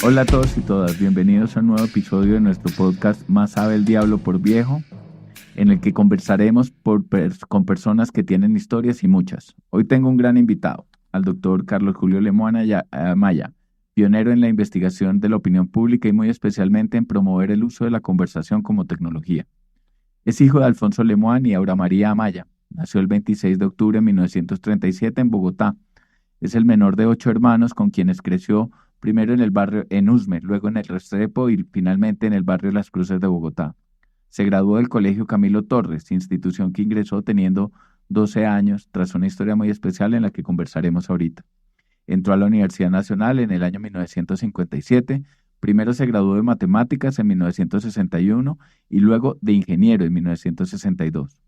Hola a todos y todas, bienvenidos a un nuevo episodio de nuestro podcast Más sabe el diablo por viejo, en el que conversaremos con personas que tienen historias y muchas. Hoy tengo un gran invitado, al doctor Carlos Julio Lemoine Amaya, pionero en la investigación de la opinión pública y muy especialmente en promover el uso de la conversación como tecnología. Es hijo de Alfonso Lemoine y Aura María Amaya. Nació el 26 de octubre de 1937 en Bogotá. Es el menor de 8 hermanos con quienes creció primero en el barrio en Usme, luego en el Restrepo y finalmente en el barrio Las Cruces de Bogotá. Se graduó del Colegio Camilo Torres, institución que ingresó teniendo 12 años, tras una historia muy especial en la que conversaremos ahorita. Entró a la Universidad Nacional en el año 1957, primero se graduó de matemáticas en 1961 y luego de ingeniero en 1962.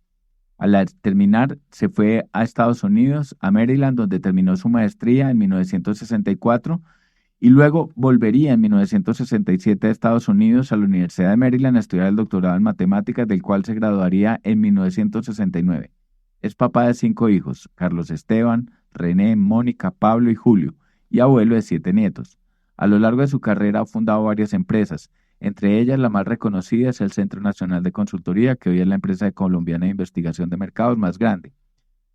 Al terminar, se fue a Estados Unidos, a Maryland, donde terminó su maestría en 1964 y luego volvería en 1967 a Estados Unidos a la Universidad de Maryland a estudiar el doctorado en matemáticas, del cual se graduaría en 1969. Es papá de 5 hijos, Carlos Esteban, René, Mónica, Pablo y Julio, y abuelo de 7 nietos. A lo largo de su carrera ha fundado varias empresas, entre ellas la más reconocida es el Centro Nacional de Consultoría, que hoy es la empresa colombiana de investigación de mercados más grande.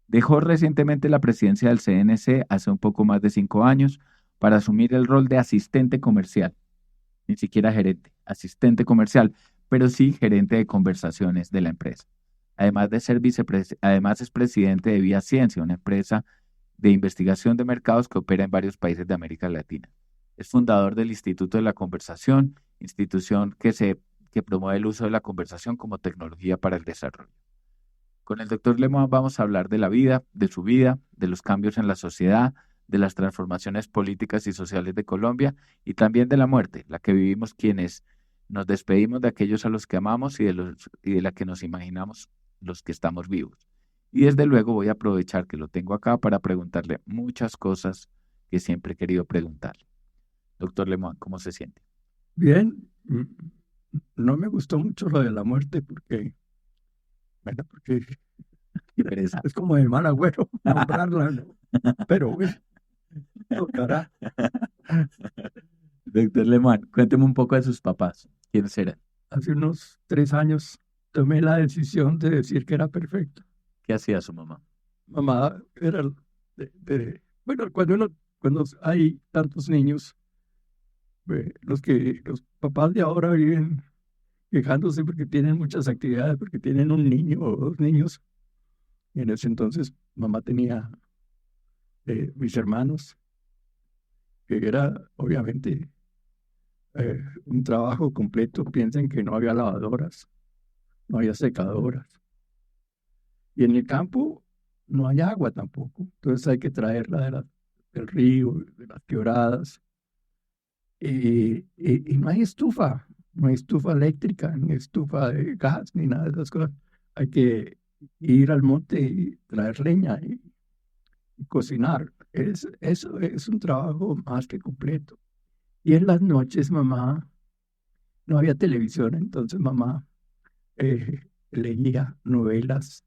Dejó recientemente la presidencia del CNC hace un poco más de 5 años para asumir el rol de asistente comercial, ni siquiera gerente, asistente comercial, pero sí gerente de conversaciones de la empresa. Además es presidente de Vía Ciencia, una empresa de investigación de mercados que opera en varios países de América Latina. Es fundador del Instituto de la Conversación, institución que promueve el uso de la conversación como tecnología para el desarrollo. Con el doctor Lemón vamos a hablar de la vida, de su vida, de los cambios en la sociedad, de las transformaciones políticas y sociales de Colombia y también de la muerte, la que vivimos quienes nos despedimos de aquellos a los que amamos y de la que nos imaginamos los que estamos vivos. Y desde luego voy a aprovechar que lo tengo acá para preguntarle muchas cosas que siempre he querido preguntarle. Doctor Lemón, ¿cómo se siente? Bien, no me gustó mucho lo de la muerte porque Qué pereza. es como de mal agüero nombrarla, ¿no? Pero bueno, tocará. Doctor Lemón, cuénteme un poco de sus papás. ¿Quiénes eran? Hace unos 3 años tomé la decisión de decir que era perfecto. ¿Qué hacía su mamá? Mamá era bueno, cuando hay tantos niños, los papás de ahora viven quejándose porque tienen muchas actividades, porque tienen un niño o 2 niños. Y en ese entonces mamá tenía mis hermanos, que era obviamente un trabajo completo. Piensen que no había lavadoras, no había secadoras. Y en el campo no hay agua tampoco. Entonces hay que traerla del río, de las quebradas. Y no hay estufa, no hay estufa eléctrica, ni estufa de gas, ni nada de esas cosas. Hay que ir al monte y traer leña y cocinar. Eso es un trabajo más que completo. Y en las noches, mamá, no había televisión, entonces mamá leía novelas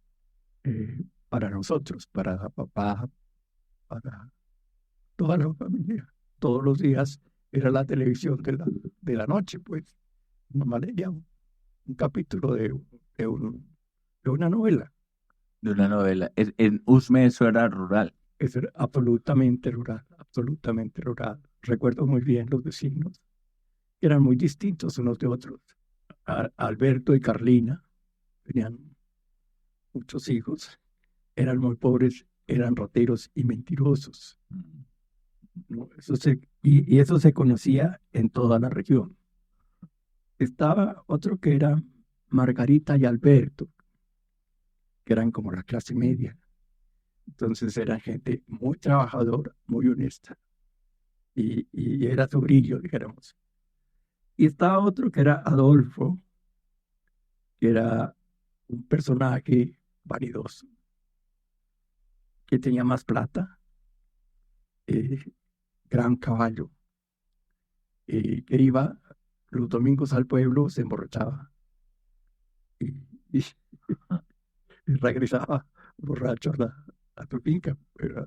para nosotros, para papá, para toda la familia. Todos los días era la televisión de la noche, pues. Mamá leía un capítulo de, un- de una novela. De una novela. En Usme eso era rural. Eso era absolutamente rural, absolutamente rural. Recuerdo muy bien los vecinos, que eran muy distintos unos de otros. Alberto y Carlina tenían muchos hijos, eran muy pobres, eran rateros y mentirosos, ¿no? Y eso se conocía en toda la región. Estaba otro que era Margarita y Alberto, que eran como la clase media. Entonces eran gente muy trabajadora, muy honesta. Y era su brillo, dijéramos. Y estaba otro que era Adolfo, que era un personaje vanidoso, que tenía más plata, eh, gran caballo, que iba los domingos al pueblo, se emborrachaba y, y- y regresaba borracho a su finca, era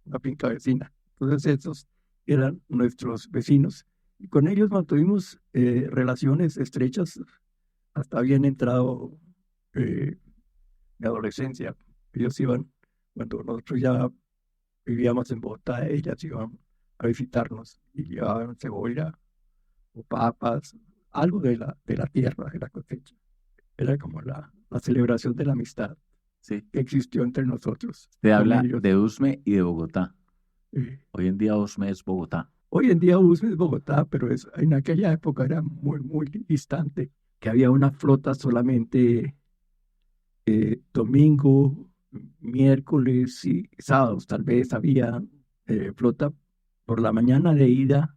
una finca vecina. Entonces esos eran nuestros vecinos Y con ellos mantuvimos relaciones estrechas hasta bien entrado eh, mi adolescencia. Ellos iban, cuando nosotros ya vivíamos en Bogotá, ellas iban a visitarnos y llevaban cebolla o papas, algo de la tierra, de la cosecha. Era como la celebración de la amistad Sí. que existió entre nosotros Te con habla ellos. de Usme y de Bogotá. Eh, Hoy en día Usme es Bogotá. Hoy en día Usme es Bogotá, pero en aquella época era muy, muy distante, que había una flota solamente domingo, miércoles y sábados. Tal vez había flota por la mañana de ida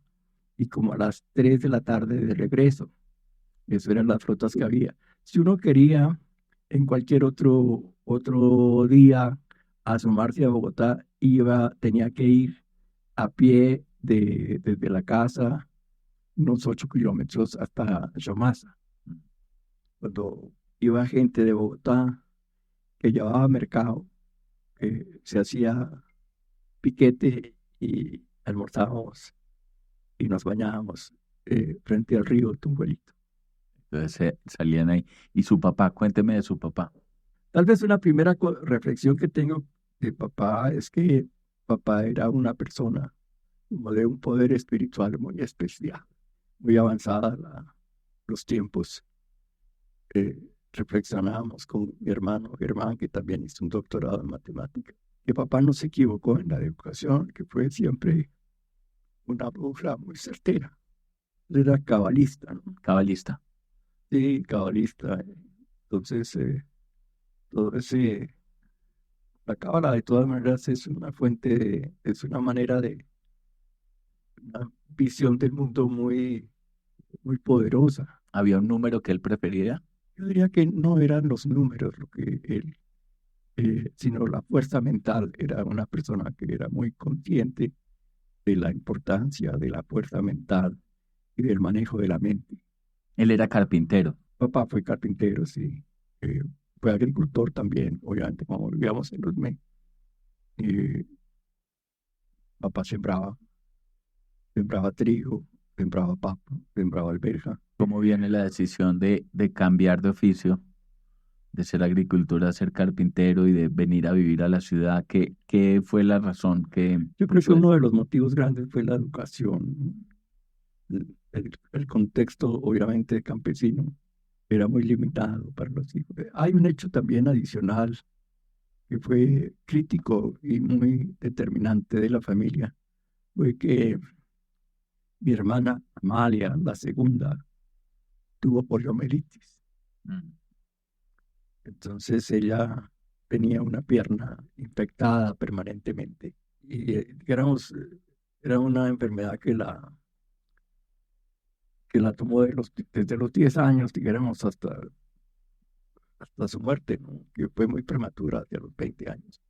y como a las 3 de la tarde de regreso. Esas eran las flotas que había. Si uno quería en cualquier otro día asomarse a Bogotá, tenía que ir a pie desde la casa unos 8 kilómetros hasta Yomasa. Cuando iba gente de Bogotá que llevaba mercado, que se hacía piquete y almorzábamos y nos bañábamos frente al río Tumbuelito. Entonces salían ahí. Y su papá, cuénteme de su papá. Tal vez una primera reflexión que tengo de papá es que papá era una persona como de un poder espiritual muy especial, muy avanzada los tiempos. Eh, Reflexionábamos con mi hermano Germán, que también hizo un doctorado en matemáticas, que papá no se equivocó en la educación, que fue siempre una brújula muy certera. Él era cabalista, ¿no? Cabalista. Sí, cabalista. Entonces, todo ese, la cábala de todas maneras es una fuente, es una manera de, una visión del mundo muy, muy poderosa. ¿Había un número que él prefería? Yo diría que no eran los números lo que él, sino la fuerza mental. Era una persona que era muy consciente de la importancia de la fuerza mental y del manejo de la mente. Él era carpintero. Papá fue carpintero, sí. Eh, Fue agricultor también, obviamente, como vivíamos en Usme. Eh, Papá sembraba trigo, sembraba papa, sembraba alberja. ¿Cómo viene la decisión de cambiar de oficio, de ser agricultor a ser carpintero y de venir a vivir a la ciudad? ¿Qué fue la razón que Yo creo que puso él? uno de los motivos grandes fue la educación. El contexto, obviamente, campesino era muy limitado para los hijos. Hay un hecho también adicional que fue crítico y muy determinante de la familia, fue que mi hermana Amalia, la segunda, tuvo poliomielitis. Mm. Entonces ella tenía una pierna infectada permanentemente y digamos, era una enfermedad que la tomó desde los 10 años, digamos, hasta su muerte, ¿no? Que fue muy prematura, hacia los 20 años.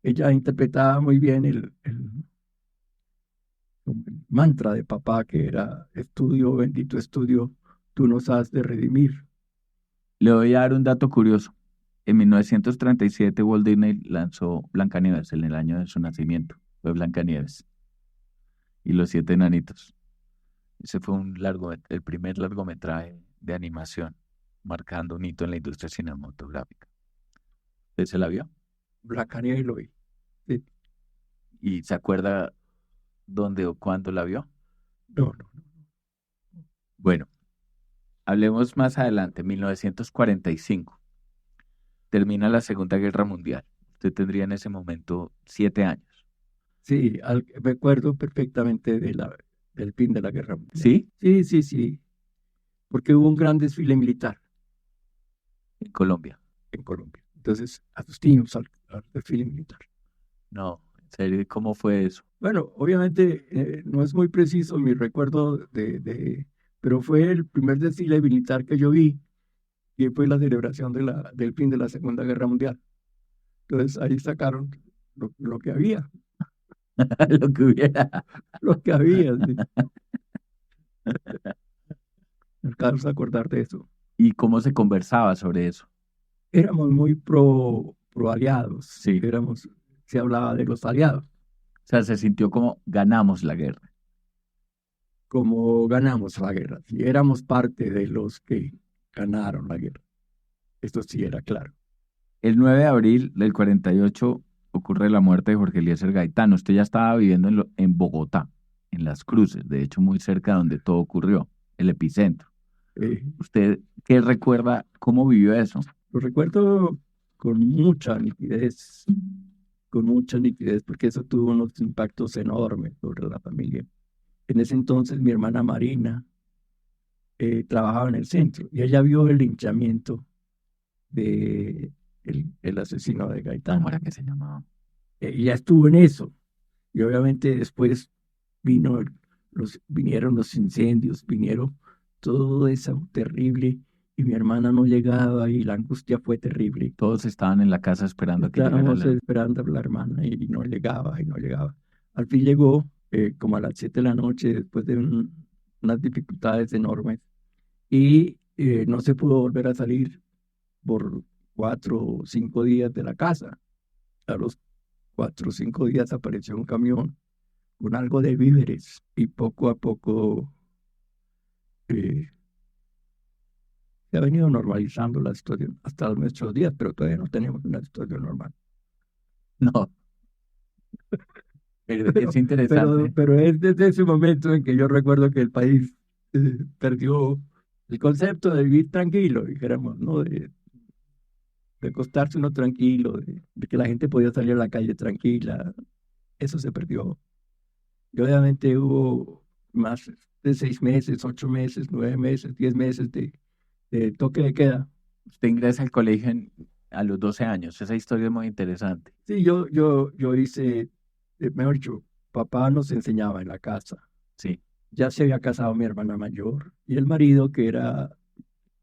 Ella interpretaba muy bien el mantra de papá, que era estudio, bendito estudio, tú nos has de redimir. Le voy a dar un dato curioso. En 1937 Walt Disney lanzó Blancanieves en el año de su nacimiento. Fue Blancanieves y los siete enanitos. Ese fue el primer largometraje de animación, marcando un hito en la industria cinematográfica. ¿Usted se la vio? Blancanieves lo vi. Sí. ¿Y se acuerda dónde o cuándo la vio? No, no. Bueno, hablemos más adelante, 1945. Termina la Segunda Guerra Mundial. Usted tendría en ese momento 7 años. Sí, me acuerdo perfectamente del fin de la Guerra Mundial. ¿Sí? Sí, sí, sí, porque hubo un gran desfile militar En Colombia. en Colombia. Entonces, asistimos al desfile militar. No, en serio, ¿cómo fue eso? Bueno, obviamente no es muy preciso mi recuerdo pero fue el primer desfile militar que yo vi, que fue la celebración del fin de la Segunda Guerra Mundial. Entonces ahí sacaron lo que había, Lo que hubiera. lo que había. Sí. Me alcanzo a acordar de eso. ¿Y cómo se conversaba sobre eso? Éramos muy pro aliados, Sí. se hablaba de los aliados. O sea, se sintió como ganamos la guerra. como ganamos la guerra, si éramos parte de los que ganaron la guerra. Esto sí era claro. El 9 de abril del 48 ocurre la muerte de Jorge Eliezer Gaitán. Usted ya estaba viviendo en Bogotá, en Las Cruces, de hecho muy cerca de donde todo ocurrió, el epicentro. Eh, ¿Usted qué recuerda? ¿Cómo vivió eso? lo recuerdo con mucha nitidez, porque eso tuvo unos impactos enormes sobre la familia. En ese entonces mi hermana Marina trabajaba en el centro y ella vio el linchamiento de el asesino de Gaitán. ¿Cómo era que se llamaba? Ella estuvo en eso y obviamente después vinieron los incendios, vinieron todo eso terrible y mi hermana no llegaba y la angustia fue terrible. Todos estaban en la casa esperando a que llegara Estábamos la... esperando a la hermana y no llegaba y no llegaba. Al fin llegó como a las 7 de la noche después de unas dificultades enormes y no se pudo volver a salir por 4 o 5 días de la casa. A los 4 o 5 días apareció un camión con algo de víveres y poco a poco eh, se ha venido normalizando la situación hasta nuestros días, pero todavía no tenemos una situación normal. No, pero es interesante. Pero es desde ese momento en que yo recuerdo que el país perdió el concepto de vivir tranquilo, dijéramos, ¿no? De acostarse uno tranquilo, de que la gente podía salir a la calle tranquila. Eso se perdió. Y obviamente hubo más de 6 meses, 8 meses, 9 meses, 10 meses de toque de queda. Usted ingresa al colegio a los 12 años. Esa historia es muy interesante. Sí, yo hice, mejor dicho, papá nos enseñaba en la casa. Sí. Ya se había casado mi hermana mayor y el marido, que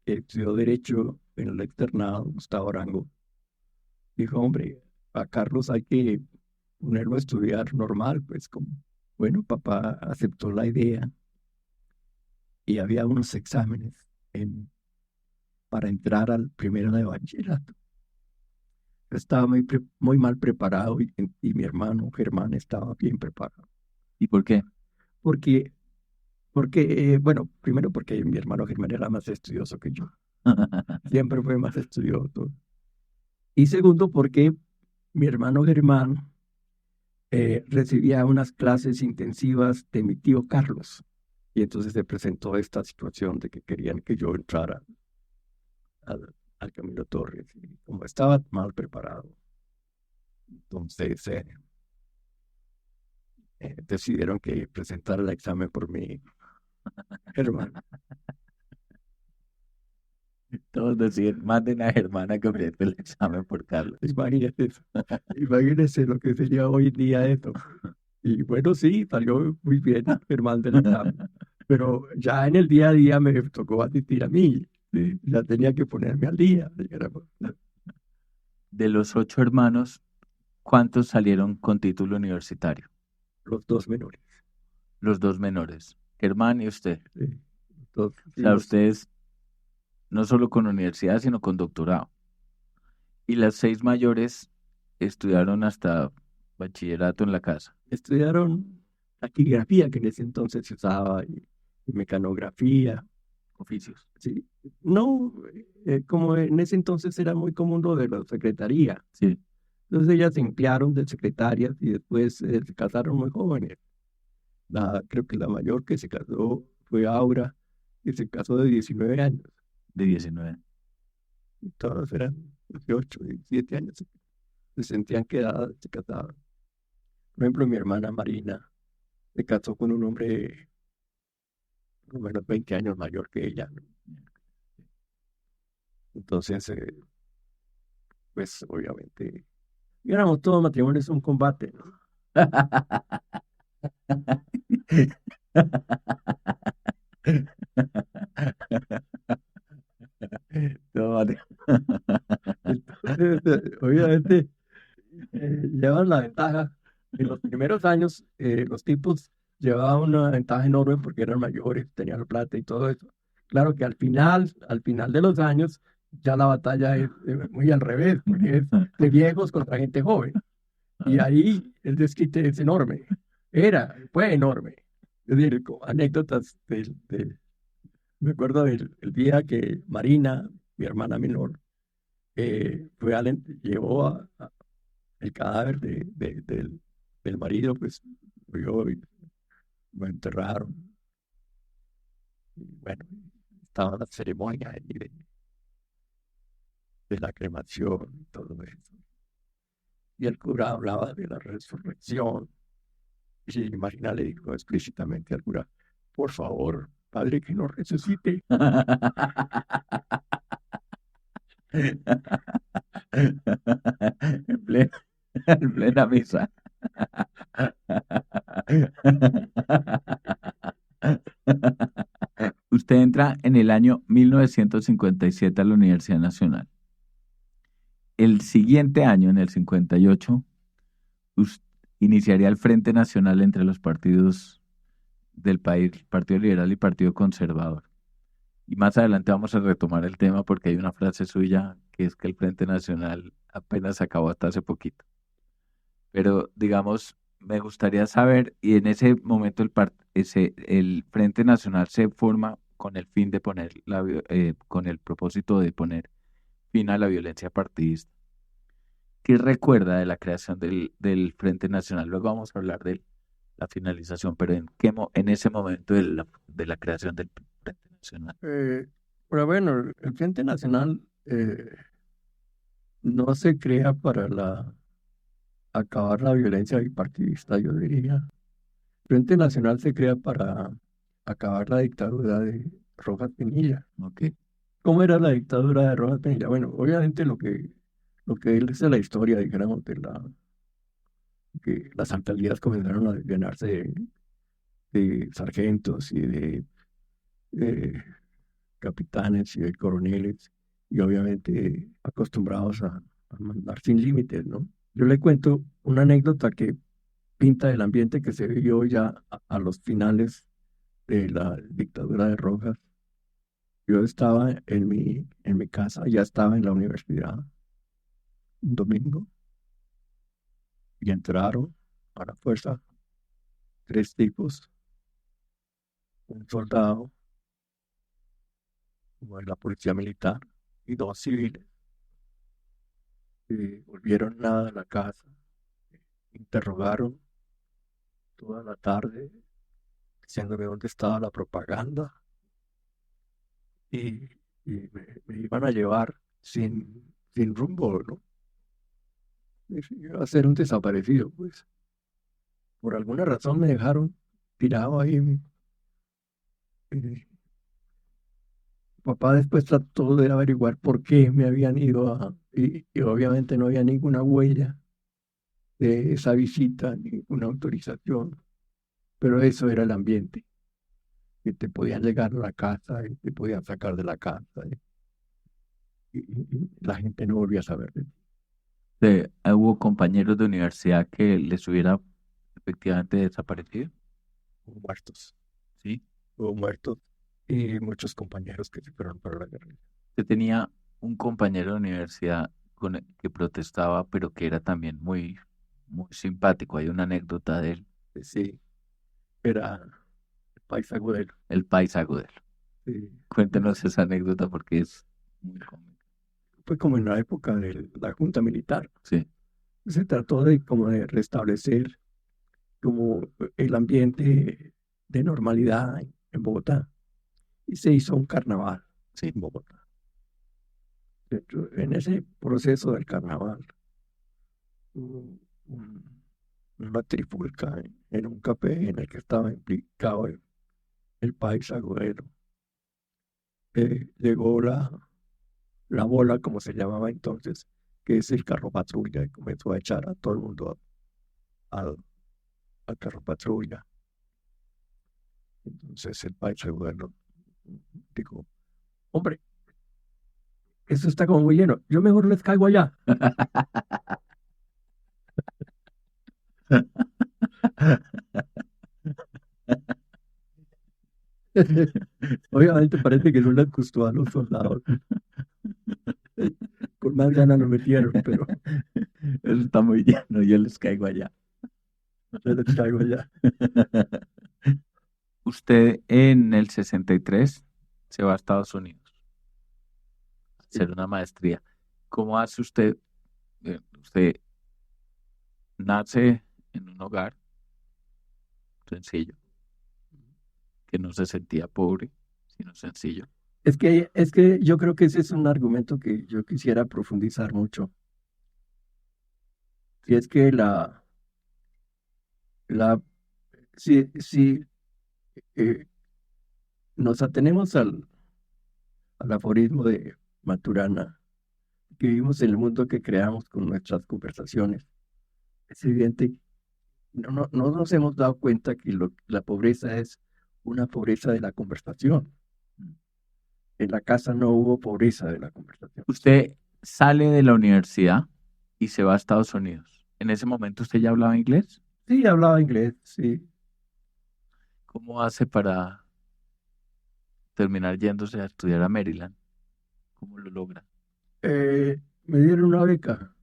estudió Derecho en el externado, Gustavo Arango, dijo, hombre, a Carlos hay que ponerlo a estudiar normal, pues como, bueno, papá aceptó la idea y había unos exámenes para entrar al primero de bachillerato. Yo estaba muy mal preparado y mi hermano Germán estaba bien preparado. ¿Y por qué? Porque, bueno, primero porque mi hermano Germán era más estudioso que yo. Siempre fue más estudioso. Y segundo porque mi hermano Germán recibía unas clases intensivas de mi tío Carlos. Y entonces se presentó esta situación de que querían que yo entrara al Camilo Torres. Y como estaba mal preparado, entonces decidieron que presentara el examen por mi hermano. Todos decían, manden a Germán a que presente el examen por Carlos. Imagínate eso. Imagínese lo que sería hoy en día esto. Y bueno, sí, salió muy bien Germán del examen. Pero ya en el día a día me tocó asistir a mí. ¿Sí? Ya tenía que ponerme al día, dijéramos. De los 8 hermanos, ¿cuántos salieron con título universitario? Los dos menores. Los 2 menores, Germán y usted. Sí, O sea, ustedes no solo con universidad, sino con doctorado. Y las 6 mayores estudiaron hasta bachillerato en la casa. estudiaron taquigrafía, que en ese entonces se usaba, y mecanografía. Oficios. Sí. No, como en ese entonces era muy común lo de la secretaría. Sí. Entonces ellas se emplearon de secretarias y después se casaron muy jóvenes. Creo que la mayor que se casó fue Aura, que se casó de 19 años. De 19. Y todas eran 18, 17 años. Se sentían quedadas, se casaban. Por ejemplo, mi hermana Marina se casó con un hombre por lo menos 20 años mayor que ella, ¿no? Entonces, pues obviamente, digamos, todo matrimonio es un combate, ¿no? Entonces, obviamente, llevan la ventaja. En los primeros años, los tipos llevaban una ventaja enorme porque eran mayores, tenían plata y todo eso. Claro que al final de los años, ya la batalla es muy al revés, porque es de viejos contra gente joven. Y ahí el desquite es enorme. Fue enorme. Es decir, como anécdotas me acuerdo el día que Marina, mi hermana menor, llevó el cadáver del marido, pues murió y lo enterraron. Y bueno, estaba la ceremonia ahí de la cremación y todo eso. Y el cura hablaba de la resurrección. Y Marina le dijo explícitamente al cura, por favor, padre, que no resucite. En plena misa. Usted entra en el año 1957 a la Universidad Nacional. El siguiente año, en el 58, us- iniciaría el Frente Nacional entre los partidos del país, Partido Liberal y Partido Conservador. Y más adelante vamos a retomar el tema porque hay una frase suya que es que el Frente Nacional apenas se acabó hasta hace poquito. Pero digamos, me gustaría saber, y en ese momento el Frente Nacional se forma con el fin de con el propósito de poner fin a la violencia partidista. ¿Qué recuerda de la creación del Frente Nacional? Luego vamos a hablar de la finalización, pero en ese momento de la creación del Frente Nacional. Pero bueno, el Frente Nacional no se crea para acabar la violencia bipartidista, yo diría. El Frente Nacional se crea para acabar la dictadura de Rojas Pinilla. Ok. ¿Cómo era la dictadura de Rojas Pinilla? Bueno, obviamente lo que él dice la historia, dijéramos, que las alcaldías comenzaron a llenarse de sargentos y de capitanes y de coroneles, y obviamente acostumbrados a mandar sin límites, ¿no? Yo le cuento una anécdota que pinta el ambiente que se vivió ya a los finales de la dictadura de Rojas. Yo estaba en mi casa, ya estaba en la universidad un domingo, y entraron a la fuerza tres tipos, un soldado, uno de la policía militar y dos civiles, y volvieron nada a la casa, interrogaron toda la tarde diciéndome dónde estaba la propaganda y, y me iban a llevar sin rumbo, ¿no? Iba a ser un desaparecido, pues. Por alguna razón me dejaron tirado ahí. Mi papá después trató de averiguar por qué me habían ido y obviamente no había ninguna huella de esa visita, ninguna autorización, pero eso era el ambiente, que te podían llegar a la casa y te podían sacar de la casa y la gente no volvía a saber de ti. ¿Hubo compañeros de universidad que les hubiera efectivamente desaparecido? Hubo muertos, Sí. hubo muertos y muchos compañeros que se fueron para la guerra. Usted tenía un compañero de universidad que protestaba, pero que era también muy, muy simpático. Hay una anécdota de él, Sí, era el país agudelo. el paisa Agudelo. Sí. Cuéntenos esa anécdota porque es muy cómica. Fue como en la época de la Junta Militar. Sí, Se trató de como de restablecer como el ambiente de normalidad en Bogotá y se hizo un carnaval sí. en Bogotá. En ese proceso del carnaval, hubo una trifulca en un café en el que estaba implicado el país agüero. Llegó la bola, como se llamaba entonces, que es el carro patrulla, y comenzó a echar a todo el mundo al carro patrulla. Entonces el país agüero dijo, hombre, eso está como muy lleno, yo mejor les caigo allá. Obviamente parece que no les gustó a los soldados. Con más ganas lo metieron, pero Eso está muy lleno, yo les caigo allá. yo les caigo allá. Usted en el 63 se va a Estados Unidos a hacer una maestría. ¿Cómo hace usted? Usted nace en un hogar sencillo, que no se sentía pobre, sino sencillo. Es que yo creo que ese es un argumento que yo quisiera profundizar mucho. Y es que la, si eh, nos atenemos al aforismo de Maturana, que vivimos en el mundo que creamos con nuestras conversaciones, es evidente, no nos hemos dado cuenta que la pobreza es una pobreza de la conversación. En la casa no hubo pobreza de la conversación. Usted sale de la universidad y se va a Estados Unidos. ¿En ese momento usted ya hablaba inglés? Sí, hablaba inglés, sí. ¿Cómo hace para terminar yéndose a estudiar a Maryland? ¿Cómo lo logra? Me dieron una beca.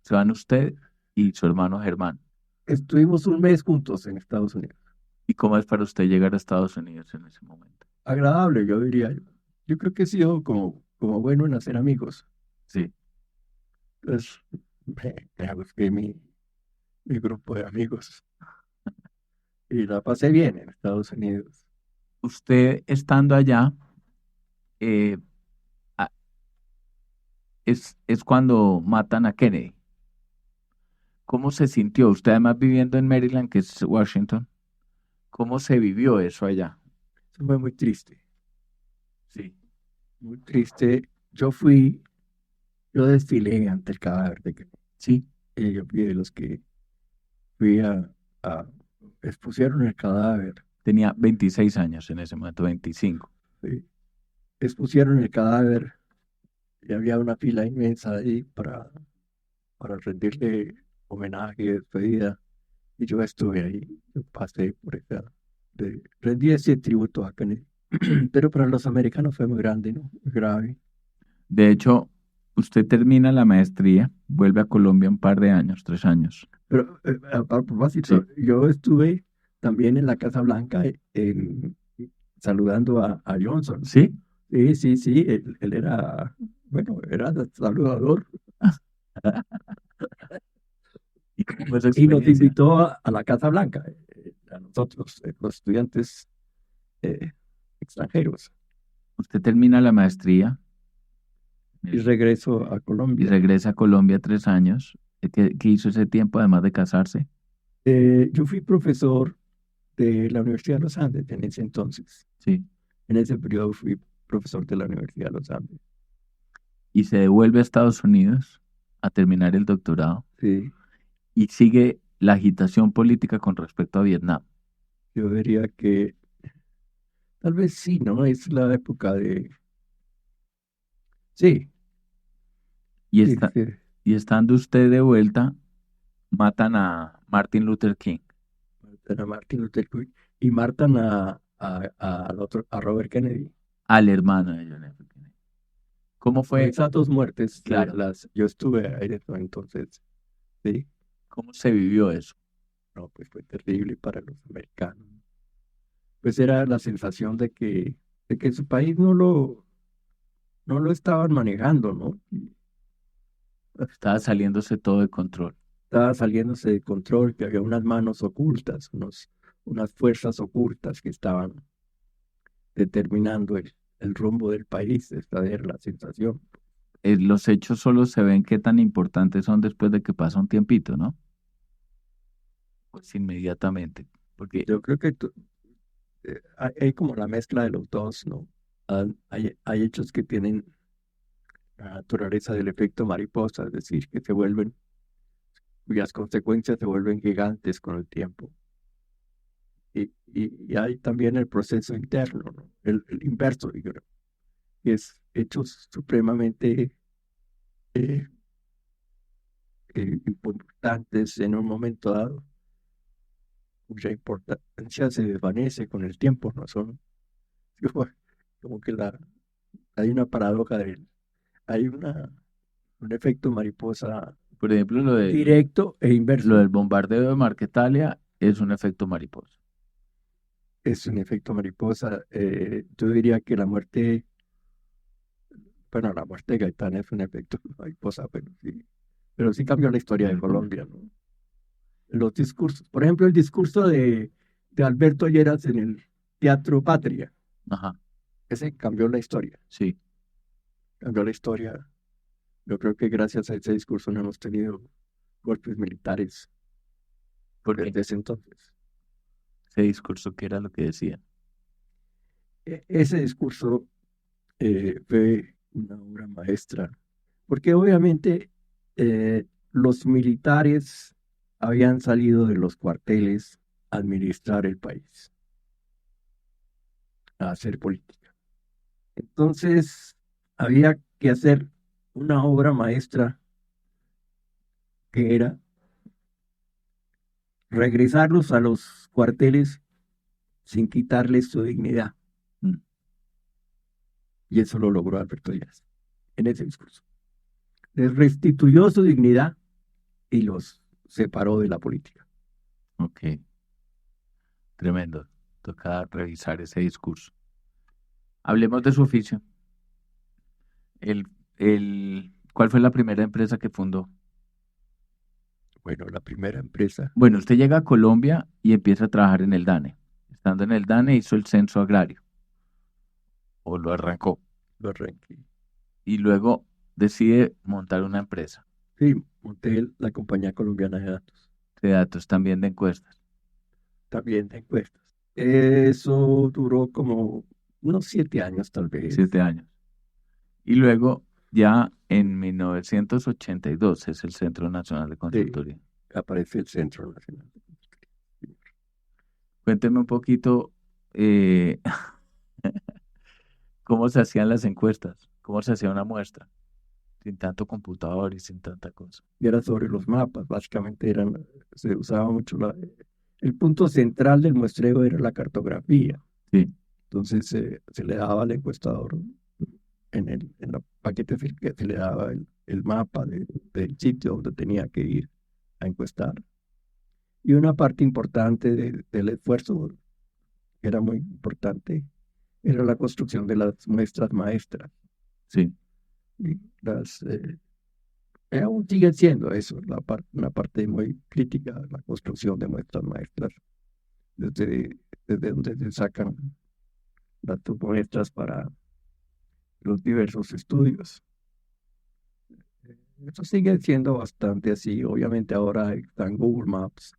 Se van usted y su hermano Germán. Estuvimos un mes juntos en Estados Unidos. ¿Y cómo es para usted llegar a Estados Unidos en ese momento? Agradable, yo diría. Yo creo que he sido como bueno en hacer amigos. Sí. Entonces, me busqué mi grupo de amigos y la pasé bien en Estados Unidos. Usted estando allá, eh, a- es cuando matan a Kennedy. ¿Cómo se sintió? Usted además viviendo en Maryland, que es Washington, ¿cómo se vivió eso allá? Eso fue muy triste, Sí. muy triste. Yo desfilé ante el cadáver de que Sí. yo fui de los que fui a expusieron el cadáver. Tenía 26 años en ese momento, 25. Sí. Expusieron el cadáver y había una fila inmensa ahí para rendirle homenaje y despedida. Y yo estuve ahí, yo pasé por esa, rendí ese tributo a Kennedy. Pero para los americanos fue muy grande, ¿no? Muy grave. De hecho, usted termina la maestría, vuelve a Colombia un par de años, 3 años. Pero a propósito, Sí. yo estuve también en la Casa Blanca saludando a Johnson. ¿Sí? Sí, sí, sí, él era, bueno, era saludador. ¿Y cómo fue esa Y nos experiencia? invitó a la Casa Blanca, a nosotros, los estudiantes eh, extranjeros. Usted termina la maestría Y regreso a y Colombia. regresa a Colombia 3 años. ¿Qué hizo ese tiempo además de casarse? Yo fui profesor de la Universidad de los Andes en ese entonces. Sí. En ese periodo fui profesor de la Universidad de los Andes. Y se devuelve a Estados Unidos a terminar el doctorado Sí, y sigue la agitación política con respecto a Vietnam. yo diría que tal vez sí, ¿no? Es la época de... Sí, Y, sí, está, sí. y estando usted de vuelta, matan a Martin Luther King, Matan a Martin Luther King y matan al otro, a Robert Kennedy. al hermano de John F. Kennedy. ¿Cómo fue? Esas dos muertes, Claro, yo estuve ahí entonces, sí. ¿cómo se vivió eso? No, pues fue terrible para los americanos. Pues era la sensación de que su país no lo estaban manejando, ¿no? Estaba saliéndose todo de control. Estaba saliéndose de control, que había unas manos ocultas, unas fuerzas ocultas que estaban determinando el rumbo del país. Esta era la sensación. Los hechos solo se ven qué tan importantes son después de que pasa un tiempito, ¿no? Pues inmediatamente. Porque Yo creo que hay como la mezcla de los dos, ¿no? Hay hechos que tienen la naturaleza del efecto mariposa, es decir, cuyas consecuencias se vuelven gigantes con el tiempo. Y hay también el proceso interno, ¿no? El inverso, yo creo, que es hechos supremamente eh, importantes en un momento dado, cuya importancia se desvanece con el tiempo, ¿no? Como, como que hay una paradoja hay un efecto mariposa por ejemplo, directo e lo inverso. del bombardeo de Marquetalia es un efecto mariposa. es un efecto mariposa. Yo diría que la muerte, bueno, la muerte de Gaitán es un efecto mariposa, pero sí cambió la historia de Colombia, ¿no? Los discursos, por ejemplo, el discurso de Alberto Lleras en el Teatro Patria, Ajá, ese cambió la historia, sí. cambió la historia. Yo creo que gracias a ese discurso no hemos tenido golpes militares Porque desde ese entonces. ese discurso que era lo que decía. Ese discurso fue una obra maestra, porque obviamente los militares habían salido de los cuarteles a administrar el país, a hacer política. Entonces, había que hacer una obra maestra que era regresarlos a los cuarteles sin quitarles su dignidad. Mm, Y eso lo logró Alberto Lleras en ese discurso. Les restituyó su dignidad y los separó de la política. ok, tremendo. Toca revisar ese discurso. Hablemos de su oficio. ¿Cuál fue la primera empresa que fundó? Bueno, la primera empresa Bueno, usted llega a Colombia y empieza a trabajar en el DANE. Estando en el DANE hizo el censo agrario, o lo arrancó, lo arranqué. y luego decide montar una empresa Sí, monté la Compañía Colombiana de Datos, de datos, también de encuestas, también de encuestas. Eso duró como unos 7 años, tal vez. 7 años. Y luego, ya en 1982, es el Centro Nacional de Sí, Consultoría. aparece el Centro Nacional de Consultoría. Cuénteme un poquito eh, cómo se hacían las encuestas, cómo se hacía una muestra, sin tanto computador y sin tanta cosa. Y era sobre los mapas, básicamente se usaba mucho el punto central del muestreo era la cartografía. Sí, Entonces se le daba al encuestador en la paquete que se le daba el mapa del sitio donde tenía que ir a encuestar. Y una parte importante del esfuerzo, que era muy importante, era la construcción de las muestras maestras. sí. Y aún sigue siendo eso, una parte muy crítica, la construcción de muestras maestras, desde donde se sacan las muestras para los diversos estudios. Eso sigue siendo bastante así. Obviamente ahora están Google Maps.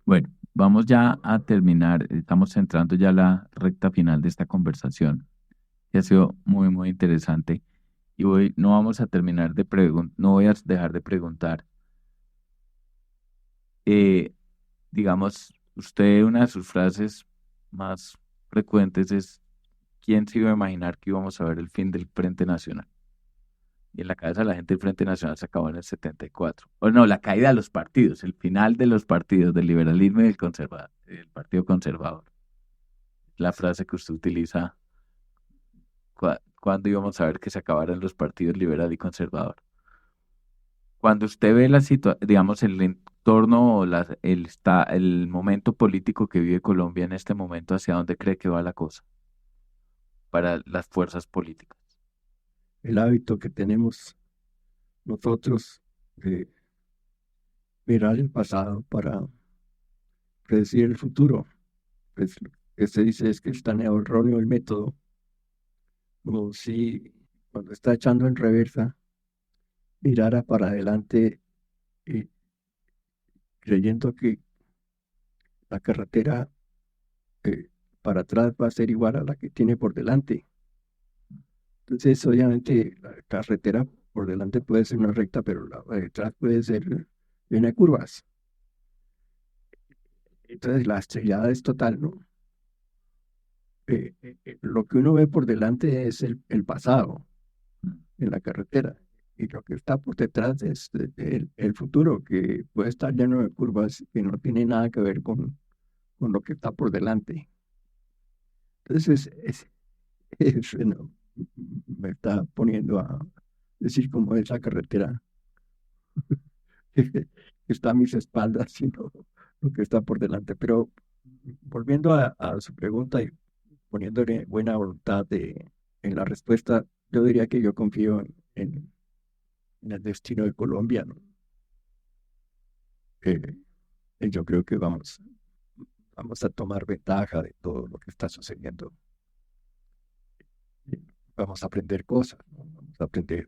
Bueno, vamos ya a terminar. Estamos entrando ya a la recta final de esta conversación, que ha sido muy, muy interesante. Y no vamos a terminar de preguntar, no voy a dejar de preguntar. Eh, digamos, usted, una de sus frases más frecuentes es: ¿quién se iba a imaginar que íbamos a ver el fin del Frente Nacional? Y en la cabeza de la gente el Frente Nacional se acabó en el 74. O no, la caída de los partidos, el final de los partidos, del liberalismo y del Partido Conservador. La frase que usted utiliza: ¿cuándo íbamos a ver que se acabaran los partidos liberal y conservador? Cuando usted ve la situación, digamos, el entorno o el momento político que vive Colombia en este momento, ¿hacia dónde cree que va la cosa para las fuerzas políticas? El hábito que tenemos nosotros de mirar el pasado para predecir el futuro. Pues lo que se dice es que está erróneo el método, como si cuando está echando en reversa mirara para adelante y creyendo que la carretera eh, para atrás va a ser igual a la que tiene por delante. Entonces, obviamente, la carretera por delante puede ser una recta, pero la de atrás puede ser llena de curvas. Entonces, la estrellada es total, ¿no? Lo que uno ve por delante es el pasado Mm, en la carretera. Y lo que está por detrás es el futuro, que puede estar lleno de curvas que no tiene nada que ver con lo que está por delante. Entonces, bueno, me está poniendo a decir cómo es la carretera que está a mis espaldas, sino lo que está por delante. Pero volviendo a su pregunta y poniéndole buena voluntad en la respuesta, yo diría que yo confío en el destino de Colombia, ¿no? Yo creo que vamos a tomar ventaja de todo lo que está sucediendo. Vamos a aprender cosas, ¿no? Vamos a aprender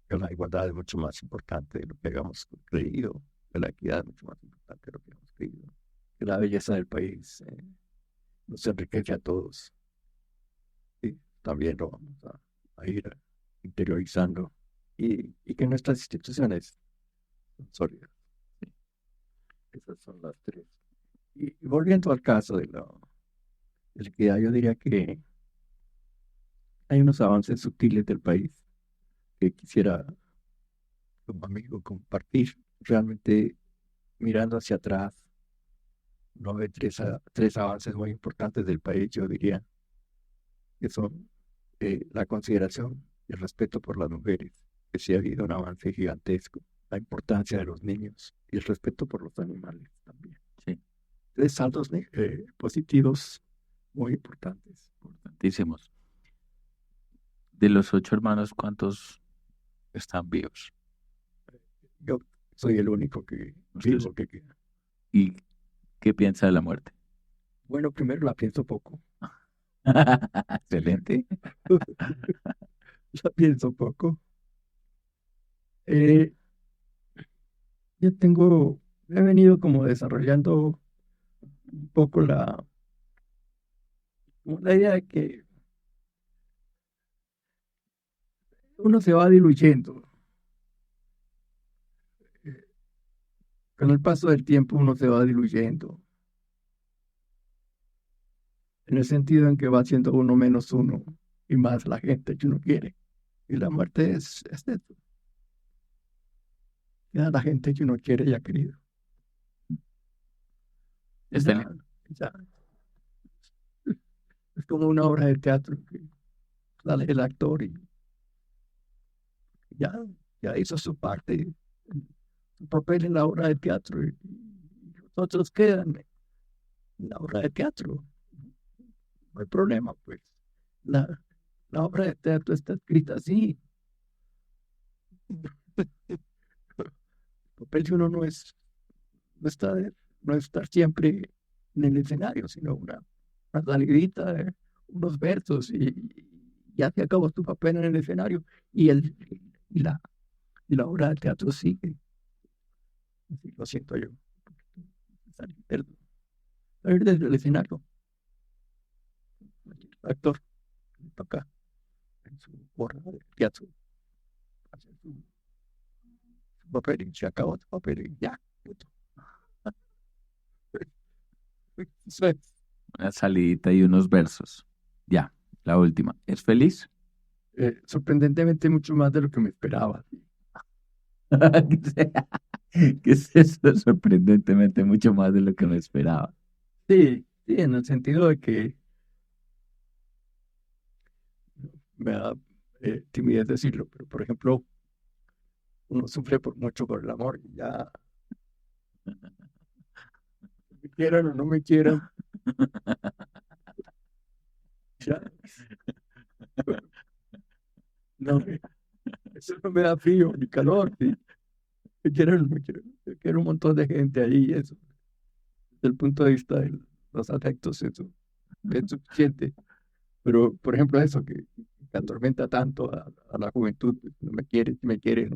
que la igualdad es mucho más importante de lo que habíamos creído, que la equidad es mucho más importante de lo que hemos creído, que la belleza del país nos enriquece a todos. Y también lo vamos a ir interiorizando y que nuestras instituciones son sólidas. Sí. Esas son las tres. Y volviendo al caso de la equidad, yo diría que hay unos avances sutiles del país que quisiera, como amigo, compartir. Realmente, mirando hacia atrás, no ve tres avances muy importantes del país, yo diría, que son la consideración y el respeto por las mujeres, que sí ha habido un avance gigantesco, la importancia de los niños y el respeto por los animales también. Sí. Tres saltos positivos muy importantes. Importantísimos. De los 8 hermanos, ¿cuántos están vivos? Yo soy el único que vivo que queda. ¿Y qué piensa de la muerte? Bueno, primero la pienso poco. Excelente. La pienso poco. Yo he venido como desarrollando un poco la idea de que uno se va diluyendo. Con el paso del tiempo uno se va diluyendo. En el sentido en que va siendo uno menos uno y más la gente que uno quiere. Y la muerte es esto. Ya la gente que uno quiere y ha querido. Ya. Es como una obra de teatro que sale el actor y ya hizo su parte, su papel en la obra de teatro y los otros quedan en la obra de teatro. No hay problema, pues. La obra de teatro está escrita así. El papel de uno no es estar siempre en el escenario, sino una salidita, unos versos y ya se acabó tu papel en el escenario y la obra de teatro sigue. Así lo siento yo. Salir desde el escenario. El actor toca en su obra de teatro. Hace su papel y se acabó tu papel y ya. Eso es. Una salidita y unos versos. Ya, la última. ¿Es feliz? Sorprendentemente mucho más de lo que me esperaba. ¿Qué es eso? Sorprendentemente mucho más de lo que me esperaba. Sí, en el sentido de que me da timidez decirlo, pero por ejemplo, uno sufre mucho por el amor y ya me quieran o no me quieran, ya no, eso no me da frío ni calor, ¿sí? Me quieren o no me quieren, yo quiero un montón de gente ahí y eso, desde el punto de vista de los afectos, eso es suficiente. Pero, por ejemplo, eso que atormenta tanto a la juventud, no me quiere, si me quiere,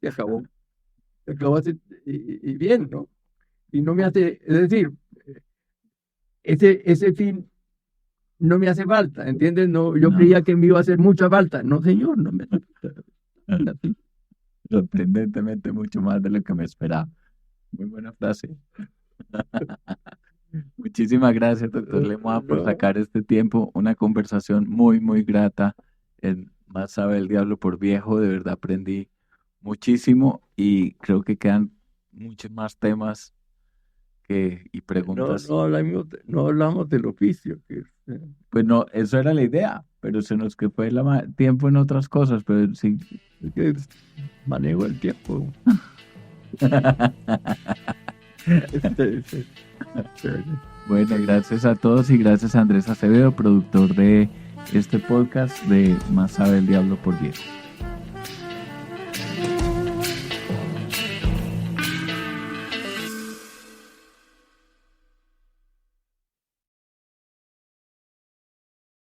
se acabó. Se acabó así, y bien, ¿no? Y no me hace, es decir, ese fin no me hace falta, ¿entiendes? No, yo creía que me iba a hacer mucha falta. No, señor, no me hace falta. Sorprendentemente mucho más de lo que me esperaba. Muy buena frase. Muchísimas gracias, doctor Lemoa, por sacar este tiempo. Una conversación muy, muy grata. En Más sabe el diablo por viejo. De verdad aprendí muchísimo y creo que quedan muchos más temas y preguntas. No hablamos del oficio. Pues no, eso era la idea, pero se nos que fue el tiempo en otras cosas, pero sí. Manejo el tiempo. Bueno, gracias a todos y gracias a Andrés Acevedo, productor de este podcast de Más sabe el diablo por viejo.